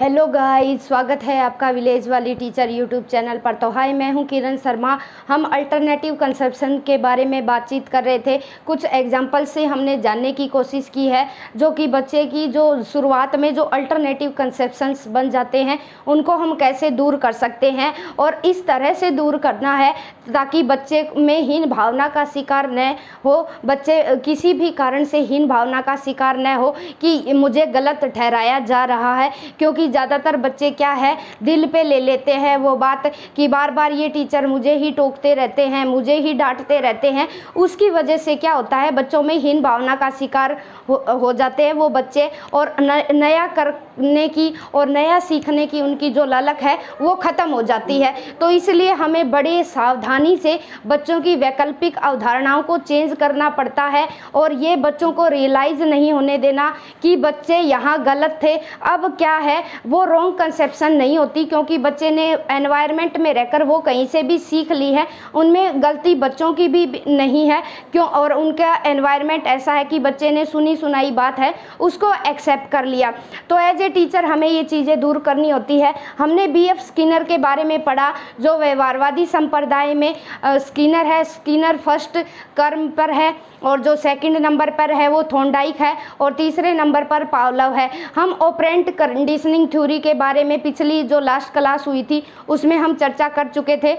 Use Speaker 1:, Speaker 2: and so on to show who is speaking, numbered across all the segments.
Speaker 1: Hello guys, स्वागत है आपका विलेज वाली टीचर यूट्यूब चैनल पर। तो हाय, मैं हूं किरण शर्मा। हम अल्टरनेटिव कंसेप्शन के बारे में बातचीत कर रहे थे। कुछ एग्जांपल से हमने जानने की कोशिश की है जो कि बच्चे की जो शुरुआत में जो अल्टरनेटिव कंसेप्शंस बन जाते हैं उनको हम कैसे दूर कर सकते हैं और इस तरह से दूर करना है ताकि बच्चे में हीन भावना का शिकार न हो, बच्चे किसी भी कारण से हीन भावना का शिकार न हो कि मुझे गलत ठहराया जा रहा है। क्योंकि ज़्यादातर बच्चे क्या है, दिल पे ले लेते हैं वो बात कि बार बार ये टीचर मुझे ही टोकते रहते हैं, मुझे ही डांटते रहते हैं। उसकी वजह से क्या होता है, बच्चों में हीन भावना का शिकार हो जाते हैं वो बच्चे, और नया करने की और नया सीखने की उनकी जो ललक है वो ख़त्म हो जाती है। तो इसलिए हमें बड़े सावधानी से बच्चों की वैकल्पिक अवधारणाओं को चेंज करना पड़ता है और ये बच्चों को रियलाइज़ नहीं होने देना कि बच्चे यहाँ गलत थे। अब क्या है, वो रॉन्ग कंसेप्शन नहीं होती क्योंकि बच्चे ने एनवायरनमेंट में रहकर वो कहीं से भी सीख ली है, उनमें गलती बच्चों की भी नहीं है क्यों, और उनका एनवायरनमेंट ऐसा है कि बच्चे ने सुनी सुनाई बात है उसको एक्सेप्ट कर लिया। तो एज ए टीचर हमें ये चीज़ें दूर करनी होती है। हमने BF स्किनर के बारे में पढ़ा जो व्यवहारवादी संप्रदाय में स्किनर है। स्किनर फर्स्ट कर्म पर है और जो सेकंड नंबर पर है वो थॉर्नडाइक है और तीसरे नंबर पर पावलोव है। हम ऑपरेंट कंडीशनिंग थ्योरी के बारे में पिछली जो लास्ट क्लास हुई थी उसमें हम चर्चा कर चुके थे।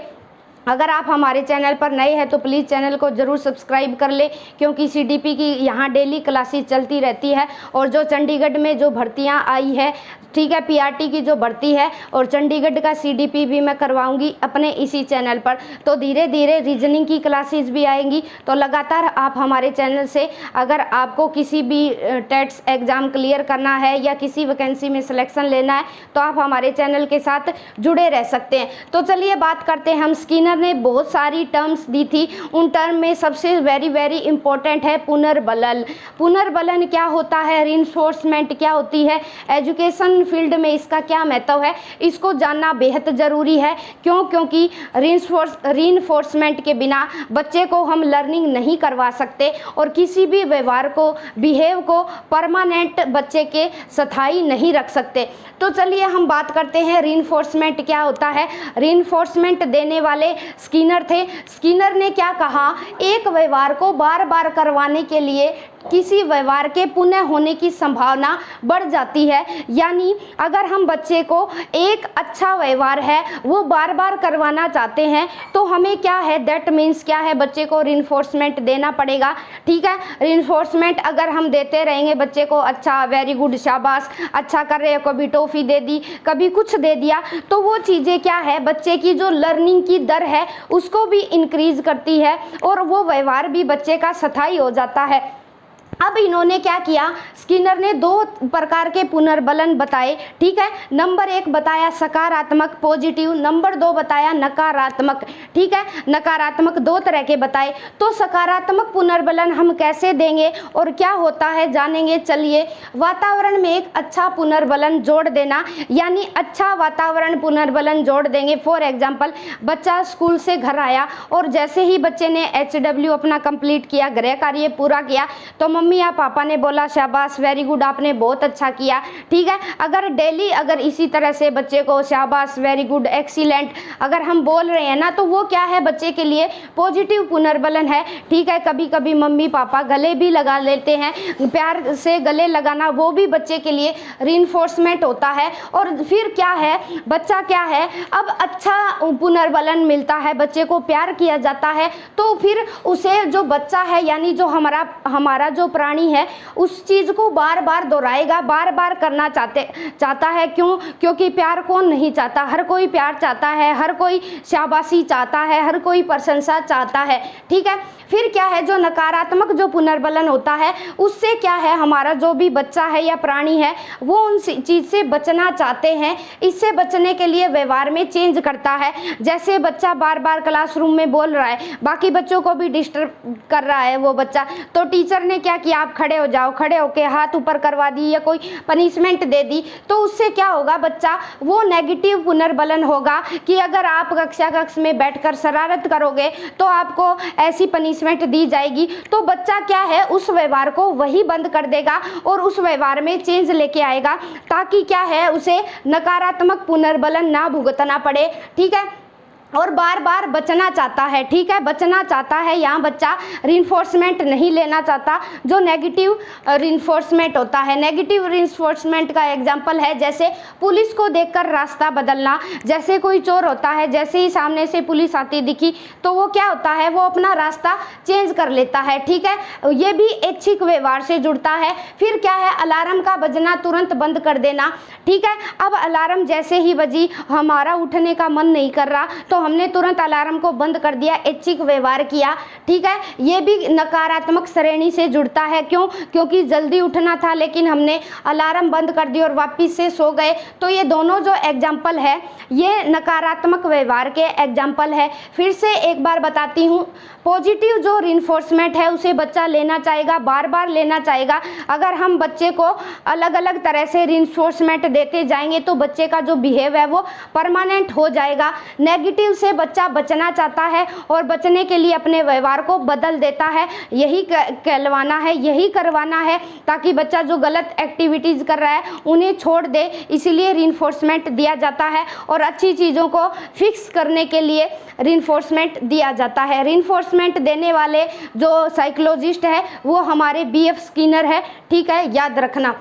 Speaker 1: अगर आप हमारे चैनल पर नए हैं तो प्लीज़ चैनल को ज़रूर सब्सक्राइब कर ले क्योंकि CDP की यहाँ डेली क्लासेस चलती रहती है। और जो चंडीगढ़ में जो भर्तियाँ आई है, ठीक है, PRT की जो भर्ती है और चंडीगढ़ का CDP भी मैं करवाऊंगी अपने इसी चैनल पर। तो धीरे धीरे रीजनिंग की क्लासेस भी आएंगी। तो लगातार आप हमारे चैनल से, अगर आपको किसी भी टेट्स एग्ज़ाम क्लियर करना है या किसी वैकेंसी में सिलेक्शन लेना है तो आप हमारे चैनल के साथ जुड़े रह सकते हैं। तो चलिए बात करते हैं। हम स्किनर ने बहुत सारी टर्म्स दी थी, उन टर्म में सबसे वेरी इंपॉर्टेंट है पुनर्बलन। पुनर्बलन क्या होता है, रीइंफोर्समेंट क्या होती है, एजुकेशन फील्ड में इसका क्या महत्व है, इसको जानना बेहद ज़रूरी है। क्योंकि रीइंफोर्समेंट के बिना बच्चे को हम लर्निंग नहीं करवा सकते और किसी भी व्यवहार को, बिहेव को परमानेंट बच्चे के स्थायी नहीं रख सकते। तो चलिए हम बात करते हैं रीइंफोर्समेंट क्या होता है। रीइंफोर्समेंट देने वाले स्किनर थे। स्किनर ने क्या कहा, एक व्यवहार को बार बार करवाने के लिए किसी व्यवहार के पुनः होने की संभावना बढ़ जाती है। यानी अगर हम बच्चे को एक अच्छा व्यवहार है वो बार बार करवाना चाहते हैं तो हमें क्या है, दैट मीन्स क्या है, बच्चे को रीइंफोर्समेंट देना पड़ेगा। ठीक है, रीइंफोर्समेंट अगर हम देते रहेंगे बच्चे को, अच्छा, वेरी गुड, शाबाश, अच्छा कर रहे हो, कभी टॉफ़ी दे दी, कभी कुछ दे दिया, तो वो चीज़ें क्या है, बच्चे की जो लर्निंग की दर है उसको भी इंक्रीज करती है और वो व्यवहार भी बच्चे का स्थायी हो जाता है। अब इन्होंने क्या किया, स्किनर ने दो प्रकार के पुनर्बलन बताए। ठीक है, नंबर 1 बताया सकारात्मक पॉजिटिव, नंबर 2 बताया नकारात्मक। ठीक है, नकारात्मक 2 तरह के बताए। तो सकारात्मक पुनर्बलन हम कैसे देंगे और क्या होता है जानेंगे। चलिए, वातावरण में एक अच्छा पुनर्बलन जोड़ देना, यानी अच्छा वातावरण पुनर्बलन जोड़ देंगे। फॉर एग्जाम्पल, बच्चा स्कूल से घर आया और जैसे ही बच्चे ने HW अपना कंप्लीट किया, गृह कार्य पूरा किया, तो मम्मी या पापा ने बोला शाबाश, वेरी गुड, आपने बहुत अच्छा किया। ठीक है, अगर डेली अगर इसी तरह से बच्चे को शाबाश, वेरी गुड, एक्सीलेंट अगर हम बोल रहे हैं ना, तो वो क्या है, बच्चे के लिए पॉजिटिव पुनर्बलन है। ठीक है, कभी कभी मम्मी पापा गले भी लगा लेते हैं, प्यार से गले लगाना वो भी बच्चे के लिए रीइंफोर्समेंट होता है। और फिर क्या है, बच्चा क्या है, अब अच्छा पुनर्बलन मिलता है, बच्चे को प्यार किया जाता है, तो फिर उसे जो बच्चा है, यानी जो हमारा जो प्राणी है, उस चीज़ को बार बार दोहराएगा, बार बार करना चाहता है। क्यों? क्योंकि प्यार कौन नहीं चाहता, हर कोई प्यार चाहता है, हर कोई शाबाशी चाहता है, हर कोई प्रशंसा चाहता है। ठीक है, फिर क्या है, जो नकारात्मक जो पुनर्बलन होता है उससे क्या है, हमारा जो भी बच्चा है या प्राणी है वो उन चीज़ से बचना चाहते हैं। इससे बचने के लिए व्यवहार में चेंज करता है। जैसे बच्चा बार बार क्लासरूम में बोल रहा है, बाकी बच्चों को भी डिस्टर्ब कर रहा है वो बच्चा, तो टीचर ने क्या कि आप खड़े हो जाओ, खड़े होके हाथ ऊपर करवा दी या कोई पनिशमेंट दे दी, तो उससे क्या होगा बच्चा, वो नेगेटिव पुनर्बलन होगा कि अगर आप कक्ष में बैठकर शरारत करोगे तो आपको ऐसी पनिशमेंट दी जाएगी। तो बच्चा क्या है, उस व्यवहार को वही बंद कर देगा और उस व्यवहार में चेंज लेके आएगा, ताकि क्या है, उसे नकारात्मक पुनर्बलन ना भुगतना पड़े। ठीक है, और बार बार बचना चाहता है। ठीक है, बचना चाहता है, यहाँ बच्चा रिइंफोर्समेंट नहीं लेना चाहता, जो नेगेटिव रिइंफोर्समेंट होता है। नेगेटिव रिइंफोर्समेंट का एग्जांपल है जैसे पुलिस को देखकर रास्ता बदलना। जैसे कोई चोर होता है, जैसे ही सामने से पुलिस आती दिखी तो वो क्या होता है, वो अपना रास्ता चेंज कर लेता है। ठीक है, ये भी ऐच्छिक व्यवहार से जुड़ता है। फिर क्या है, अलार्म का बजना तुरंत बंद कर देना। ठीक है, अब अलार्म जैसे ही बजी, हमारा उठने का मन नहीं कर रहा तो हमने तुरंत अलार्म को बंद कर दिया, ऐच्छिक व्यवहार किया। ठीक है, ये भी नकारात्मक श्रेणी से जुड़ता है। क्यों? क्योंकि जल्दी उठना था लेकिन हमने अलार्म बंद कर दी और वापस से सो गए। तो ये दोनों जो एग्जाम्पल है ये नकारात्मक व्यवहार के एग्जाम्पल है। फिर से एक बार बताती हूँ, पॉजिटिव जो रिइंफोर्समेंट है उसे बच्चा लेना चाहेगा, बार बार लेना चाहेगा। अगर हम बच्चे को अलग अलग तरह से रिइंफोर्समेंट देते जाएंगे तो बच्चे का जो बिहेव है वो परमानेंट हो जाएगा। नेगेटिव से बच्चा बचना चाहता है और बचने के लिए अपने व्यवहार को बदल देता है। यही कहलवाना है, यही करवाना है, ताकि बच्चा जो गलत एक्टिविटीज़ कर रहा है उन्हें छोड़ दे। इसीलिए रिइंफोर्समेंट दिया जाता है और अच्छी चीज़ों को फिक्स करने के लिए रिइंफोर्समेंट दिया जाता है। रिइंफोर्समेंट देने वाले जो साइकोलॉजिस्ट है वो हमारे BF स्किनर है। ठीक है, याद रखना।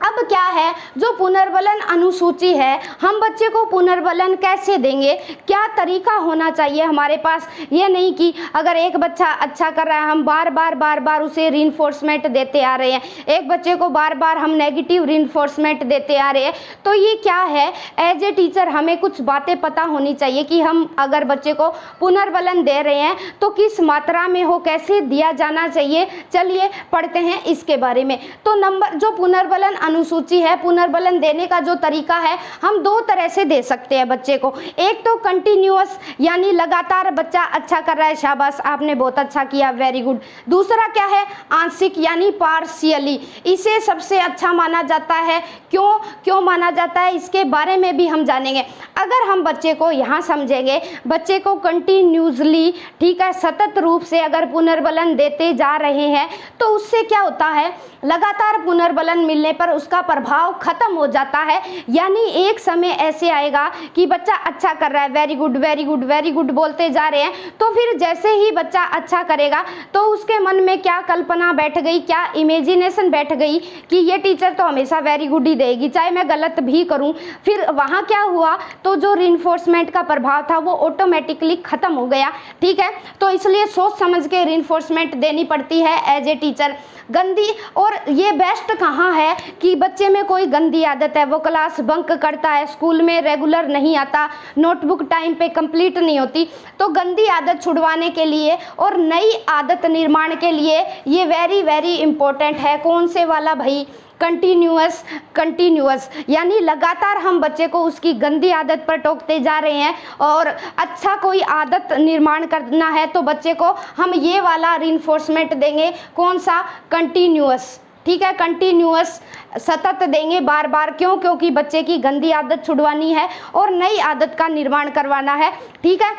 Speaker 1: अब क्या है, जो पुनर्बलन अनुसूची है, हम बच्चे को पुनर्बलन कैसे देंगे, क्या तरीका होना चाहिए हमारे पास। ये नहीं कि अगर एक बच्चा अच्छा कर रहा है हम बार बार उसे रिइंफोर्समेंट देते आ रहे हैं, एक बच्चे को बार बार हम नेगेटिव रिइंफोर्समेंट देते आ रहे हैं। तो ये क्या है, एज ए टीचर हमें कुछ बातें पता होनी चाहिए कि हम अगर बच्चे को पुनर्बलन दे रहे हैं तो किस मात्रा में हो, कैसे दिया जाना चाहिए। चलिए पढ़ते हैं इसके बारे में। तो नंबर जो पुनर्बलन अनुसूची है, पुनर्बलन देने का जो तरीका है, हम दो तरह से दे सकते हैं बच्चे को। एक तो कंटिन्यूअस, यानी लगातार बच्चा अच्छा कर रहा है, शाबाश आपने बहुत अच्छा किया, वेरी गुड। दूसरा क्या है, आंशिक यानी पार्शियली, इसे सबसे अच्छा माना जाता है। क्यों माना जाता है, इसके बारे में भी हम जानेंगे। अगर हम बच्चे को यहाँ समझेंगे, बच्चे को कंटिन्यूसली, ठीक है, सतत रूप से अगर पुनर्बलन देते जा रहे हैं तो उससे क्या होता है, लगातार पुनर्बलन मिलने पर उसका प्रभाव खत्म हो जाता है। यानी एक समय ऐसे आएगा कि बच्चा अच्छा कर रहा है, very good very good very good बोलते जा रहे हैं, तो फिर जैसे ही बच्चा अच्छा करेगा तो उसके मन में क्या कल्पना बैठ गई, क्या इमेजिनेशन बैठ गई कि ये टीचर तो हमेशा वेरी गुड ही देगी, चाहे मैं गलत भी करूं। फिर वहाँ क्या हुआ, तो जो रिइंफोर्समेंट का प्रभाव था वो ऑटोमेटिकली खत्म हो गया। ठीक है, तो इसलिए सोच समझ के रिइंफोर्समेंट देनी पड़ती है एज ए टीचर। गंदी, और ये बेस्ट कहाँ है कि बच्चे में कोई गंदी आदत है, वो क्लास बंक करता है, स्कूल में रेगुलर नहीं आता, नोटबुक टाइम पे कंप्लीट नहीं होती, तो गंदी आदत छुड़वाने के लिए और नई आदत निर्माण के लिए ये वेरी वेरी इंपॉर्टेंट है। कौन से वाला भाई, कंटिन्यूअस, यानी लगातार हम बच्चे को उसकी गंदी आदत पर टोकते जा रहे हैं और अच्छा कोई आदत निर्माण करना है तो बच्चे को हम ये वाला रिइंफोर्समेंट देंगे। कौन सा, कंटिन्यूअस। ठीक है, कंटिन्यूअस सतत देंगे बार बार। क्यों? क्योंकि बच्चे की गंदी आदत छुड़वानी है और नई आदत का निर्माण करवाना है। ठीक है,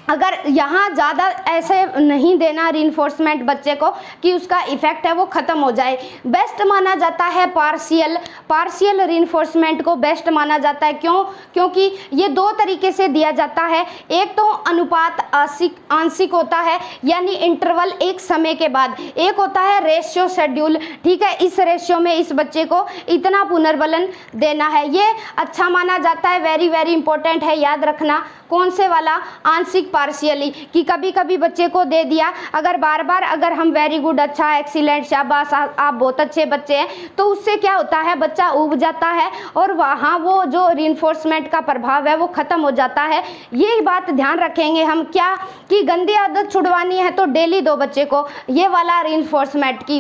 Speaker 1: अगर यहाँ ज़्यादा ऐसे नहीं देना रिइंफोर्समेंट बच्चे को कि उसका इफेक्ट है वो ख़त्म हो जाए। बेस्ट माना जाता है पार्शियल रिइंफोर्समेंट को बेस्ट माना जाता है। क्यों? क्योंकि ये दो तरीके से दिया जाता है। एक तो अनुपात आंशिक होता है, यानी इंटरवल एक समय के बाद। एक होता है रेशियो शेड्यूल। ठीक है, इस रेशियो में इस बच्चे को इतना पुनर्बलन देना है, ये अच्छा माना जाता है, वेरी वेरी इंपॉर्टेंट है, याद रखना। कौन से वाला, आंशिक पार्शियली, कि कभी कभी बच्चे को दे दिया, अगर बार बार अगर हम वेरी गुड, अच्छा, एक्सीलेंट, शाबाश, आप बहुत अच्छे बच्चे हैं, तो उससे क्या होता है, बच्चा ऊब जाता है और वहाँ वो जो रिइंफोर्समेंट का प्रभाव है वो ख़त्म हो जाता है। ये बात ध्यान रखेंगे हम, क्या कि गंदी आदत छुड़वानी है तो डेली दो बच्चे को ये वाला रिइंफोर्समेंट की,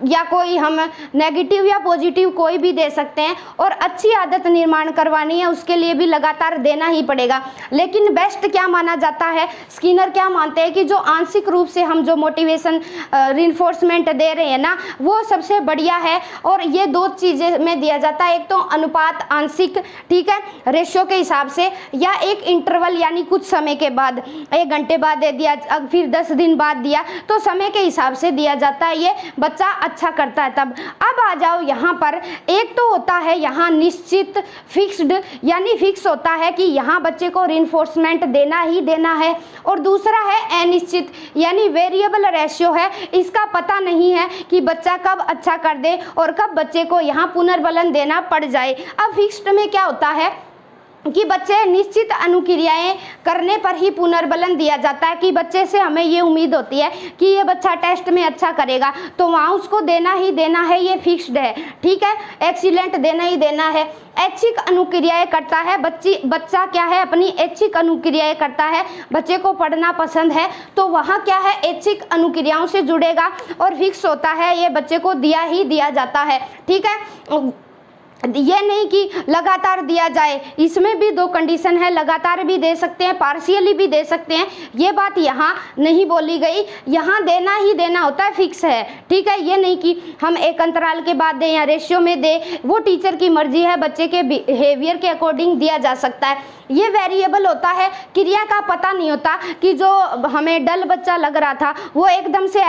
Speaker 1: या कोई हम नेगेटिव या पॉजिटिव कोई भी दे सकते हैं, और अच्छी आदत निर्माण करवानी है उसके लिए भी लगातार देना ही पड़ेगा। लेकिन बेस्ट क्या माना जाता जाता है। स्किनर क्या मानते हैं कि जो आंशिक रूप से हम जो मोटिवेशन रिइंफोर्समेंट दे रहे हैं ना, वो सबसे बढ़िया है। और ये दो चीज़ें में दिया जाता है, एक तो अनुपात आंशिक, ठीक है, रेशियो के हिसाब से, या एक इंटरवल यानी कुछ समय के बाद, 1 घंटे बाद दे दिया, फिर 10 दिन बाद दिया, तो समय के हिसाब से दिया जाता है। ये बच्चा अच्छा करता है तब। अब आ जाओ यहाँ पर, एक तो होता है यहाँ निश्चित फिक्स्ड, यानी फिक्स होता है कि यहाँ बच्चे को रिइंफोर्समेंट देना ही देना है, और दूसरा है अनिश्चित यानी वेरिएबल रेशियो है, इसका पता नहीं है कि बच्चा कब अच्छा कर दे और कब बच्चे को यहाँ पुनर्बलन देना पड़ जाए। अब फिक्स्ड में क्या होता है कि बच्चे निश्चित अनुक्रियाएं करने पर ही पुनर्बलन दिया जाता है, कि बच्चे से हमें ये उम्मीद होती है कि ये बच्चा टेस्ट में अच्छा करेगा, तो वहाँ उसको देना ही देना है, ये फिक्स्ड है, ठीक है, एक्सीलेंट देना ही देना है। ऐच्छिक अनुक्रियाएं करता है बच्चा क्या है, अपनी ऐच्छिक अनुक्रियाएं करता है, बच्चे को पढ़ना पसंद है, तो वहाँ क्या है, ऐच्छिक अनुक्रियाओं से जुड़ेगा और फिक्स होता है, ये बच्चे को दिया ही दिया जाता है, ठीक है। ये नहीं कि लगातार दिया जाए, इसमें भी दो कंडीशन है, लगातार भी दे सकते हैं, पार्शियली भी दे सकते हैं, ये बात यहाँ नहीं बोली गई। यहाँ देना ही देना होता है, फिक्स है, ठीक है। ये नहीं कि हम एक अंतराल के बाद दें या रेशियो में दें, वो टीचर की मर्जी है, बच्चे के बिहेवियर के अकॉर्डिंग दिया जा सकता है। ये वेरिएबल होता है, क्रिया का पता नहीं होता कि जो हमें डल बच्चा लग रहा था वो एकदम से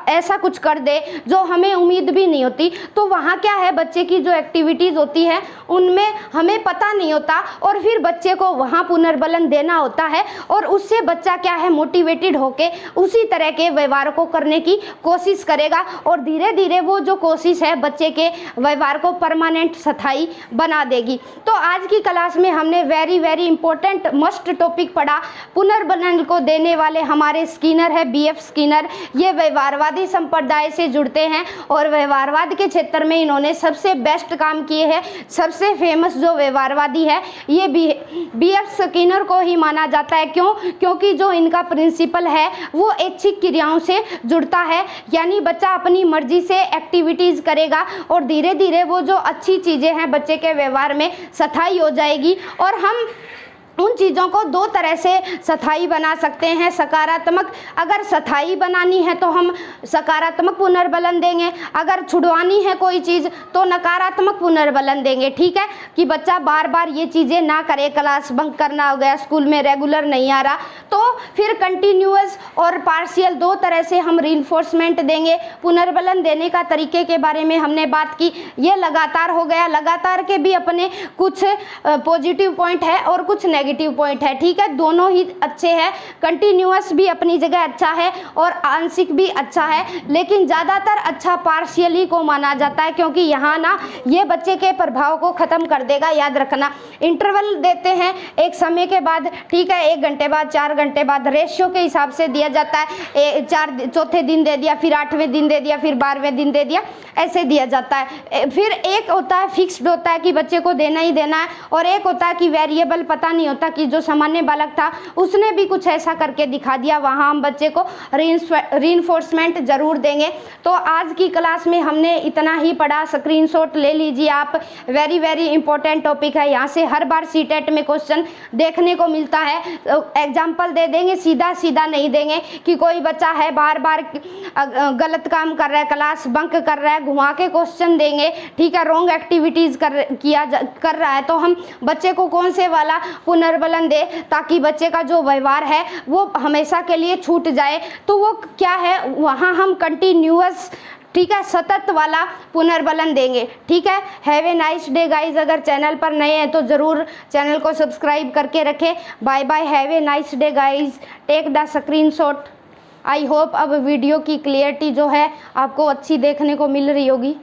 Speaker 1: ऐसा कुछ कर दे जो हमें उम्मीद भी नहीं होती, तो वहाँ क्या है, बच्चे की जो एक्टिविटीज़ होती है उनमें हमें पता नहीं होता, और फिर बच्चे को वहाँ पुनर्बलन देना होता है, और उससे बच्चा क्या है, मोटिवेटेड होके उसी तरह के व्यवहार को करने की कोशिश करेगा, और धीरे धीरे वो जो कोशिश है बच्चे के व्यवहार को परमानेंट स्थायी बना देगी। तो आज की क्लास में हमने वेरी इंपॉर्टेंट मस्ट टॉपिक पढ़ा, पुनर्बलन को देने वाले हमारे स्किनर है, BF स्किनर। ये व्यवहारवादी संप्रदाय से जुड़ते हैं और व्यवहारवाद के क्षेत्र में इन्होंने सबसे बेस्ट काम किए हैं। सबसे फेमस जो व्यवहारवादी है ये BF स्किनर को ही माना जाता है। क्योंकि जो इनका प्रिंसिपल है वो ऐच्छिक क्रियाओं से जुड़ता है, यानी बच्चा अपनी मर्जी से एक्टिविटीज़ करेगा और धीरे धीरे वो जो अच्छी चीज़ें हैं बच्चे के व्यवहार में स्थायी हो जाएगी। और हम उन चीज़ों को दो तरह से स्थायी बना सकते हैं, सकारात्मक। अगर स्थायी बनानी है तो हम सकारात्मक पुनर्बलन देंगे, अगर छुड़वानी है कोई चीज़ तो नकारात्मक पुनर्बलन देंगे, ठीक है, कि बच्चा बार बार ये चीज़ें ना करे, क्लास बंक करना हो गया, स्कूल में रेगुलर नहीं आ रहा, तो फिर कंटिन्यूअस और पार्शियल दो तरह से हम रिइंफोर्समेंट देंगे। पुनर्बलन देने का तरीके के बारे में हमने बात की, ये लगातार हो गया, लगातार के भी अपने कुछ पॉजिटिव पॉइंट है और कुछ नेगेटिव पॉइंट है, ठीक है, दोनों ही अच्छे हैं। कंटिन्यूअस भी अपनी जगह अच्छा है और आंशिक भी अच्छा है, लेकिन ज़्यादातर अच्छा पार्शियली को माना जाता है, क्योंकि यहाँ ना ये बच्चे के प्रभाव को ख़त्म कर देगा। याद रखना, इंटरवल देते हैं एक समय के बाद, ठीक है, 1 घंटे बाद, 4 घंटे बाद, रेशियो के हिसाब से दिया जाता है। चौथे दिन दे दिया, फिर 8वें दिन दे दिया, फिर 12वें दिन दे दिया, ऐसे दिया जाता है। फिर एक होता है फिक्स्ड होता है कि बच्चे को देना ही देना है, और एक होता है कि वेरिएबल, पता नहीं होता कि जो सामान्य बालक था उसने भी कुछ ऐसा करके दिखा दिया, वहाँ हम बच्चे को रिइंफोर्समेंट जरूर देंगे। तो आज की क्लास में हमने इतना ही पढ़ा, स्क्रीनशॉट ले लीजिए आप, वेरी इंपॉर्टेंट टॉपिक है, यहाँ से हर बार सीटेट में क्वेश्चन देखने को मिलता है। एग्जाम्पल दे देंगे, सीधा नहीं देंगे कि कोई बच्चा है बार बार गलत काम कर रहा है, क्लास बंक कर रहा है, घुमा के क्वेश्चन देंगे, ठीक है, रॉन्ग एक्टिविटीज़ कर रहा है, तो हम बच्चे को कौन से वाला पुनर्बलन दे ताकि बच्चे का जो व्यवहार है वो हमेशा के लिए छूट जाए। तो वो क्या है, वहाँ हम कंटिन्यूअस, ठीक है, सतत वाला पुनर्बलन देंगे, ठीक है। Have a nice day guys. अगर चैनल पर नए हैं तो ज़रूर चैनल को सब्सक्राइब करके रखें। Bye bye, have a nice day guys, take the screenshot. I hope अब वीडियो की क्लियरिटी जो है आपको अच्छी देखने को मिल रही होगी।